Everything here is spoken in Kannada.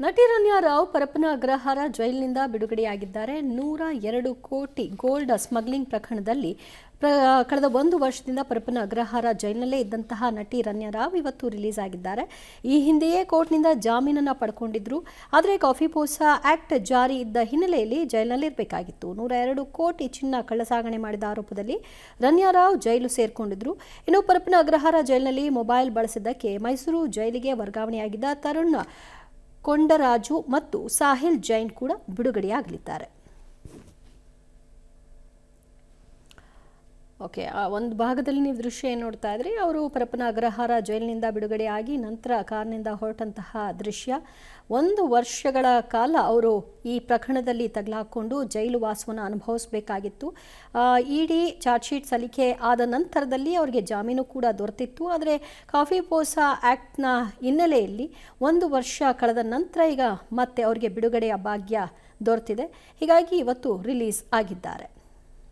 ನಟಿ ರನ್ಯಾ ರಾವ್ ಪರಪ್ಪನ ಅಗ್ರಹಾರ ಜೈಲಿನಿಂದ ಬಿಡುಗಡೆಯಾಗಿದ್ದಾರೆ. 102 ಕೋಟಿ ಗೋಲ್ಡ್ ಸ್ಮಗ್ಲಿಂಗ್ ಪ್ರಕರಣದಲ್ಲಿ ಕಳೆದ 1 ವರ್ಷದಿಂದ ಪರಪ್ಪನ ಅಗ್ರಹಾರ ಜೈಲಿನಲ್ಲೇ ಇದ್ದಂತಹ ನಟಿ ರನ್ಯಾ ರಾವ್ ಇವತ್ತು ರಿಲೀಸ್ ಆಗಿದ್ದಾರೆ. ಈ ಹಿಂದೆಯೇ ಕೋರ್ಟ್ನಿಂದ ಜಾಮೀನನ್ನು ಪಡ್ಕೊಂಡಿದ್ರು. ಆದರೆ ಕಾಫಿ ಪೋಸಾ ಆಕ್ಟ್ ಜಾರಿ ಇದ್ದ ಹಿನ್ನೆಲೆಯಲ್ಲಿ ಜೈಲಿನಲ್ಲಿರಬೇಕಾಗಿತ್ತು. 102 ಕೋಟಿ ಚಿನ್ನ ಕಳ್ಳಸಾಗಣೆ ಮಾಡಿದ ಆರೋಪದಲ್ಲಿ ರನ್ಯಾ ರಾವ್ ಜೈಲು ಸೇರ್ಕೊಂಡಿದ್ರು. ಇನ್ನು ಪರಪ್ಪನ ಅಗ್ರಹಾರ ಜೈಲಿನಲ್ಲಿ ಮೊಬೈಲ್ ಬಳಸಿದ್ದಕ್ಕೆ ಮೈಸೂರು ಜೈಲಿಗೆ ವರ್ಗಾವಣೆಯಾಗಿದ್ದ ತರುಣ್ ಕೊಂಡರಾಜು ಮತ್ತು ಸಾಹಿಲ್ ಜೈನ್ ಕೂಡ ಬಿಡುಗಡೆಯಾಗಲಿದ್ದಾರೆ. ಓಕೆ, ಒಂದು ಭಾಗದಲ್ಲಿ ನೀವು ದೃಶ್ಯ ಏನು ನೋಡ್ತಾ ಇದ್ರಿ, ಅವರು ಪರಪ್ಪನ ಅಗ್ರಹಾರ ಜೈಲಿನಿಂದ ಬಿಡುಗಡೆಯಾಗಿ ನಂತರ ಕಾರ್ನಿಂದ ಹೊರಟಂತಹ ದೃಶ್ಯ. 1 ವರ್ಷಗಳ ಕಾಲ ಅವರು ಈ ಪ್ರಕರಣದಲ್ಲಿ ತಗಲಾಕೊಂಡು ಜೈಲು ವಾಸವನ್ನು ಅನುಭವಿಸಬೇಕಾಗಿತ್ತು. ಇಡಿ ಚಾರ್ಜ್ ಶೀಟ್ ಸಲ್ಲಿಕೆ ಆದ ನಂತರದಲ್ಲಿ ಅವರಿಗೆ ಜಾಮೀನು ಕೂಡ ದೊರೆತಿತ್ತು. ಆದರೆ ಕಾಫಿ ಪೋಸಾ ಆ್ಯಕ್ಟ್ನ ಹಿನ್ನೆಲೆಯಲ್ಲಿ 1 ವರ್ಷ ಕಳೆದ ನಂತರ ಈಗ ಮತ್ತೆ ಅವರಿಗೆ ಬಿಡುಗಡೆಯ ಭಾಗ್ಯ ದೊರೆತಿದೆ. ಹೀಗಾಗಿ ಇವತ್ತು ರಿಲೀಸ್ ಆಗಿದ್ದಾರೆ.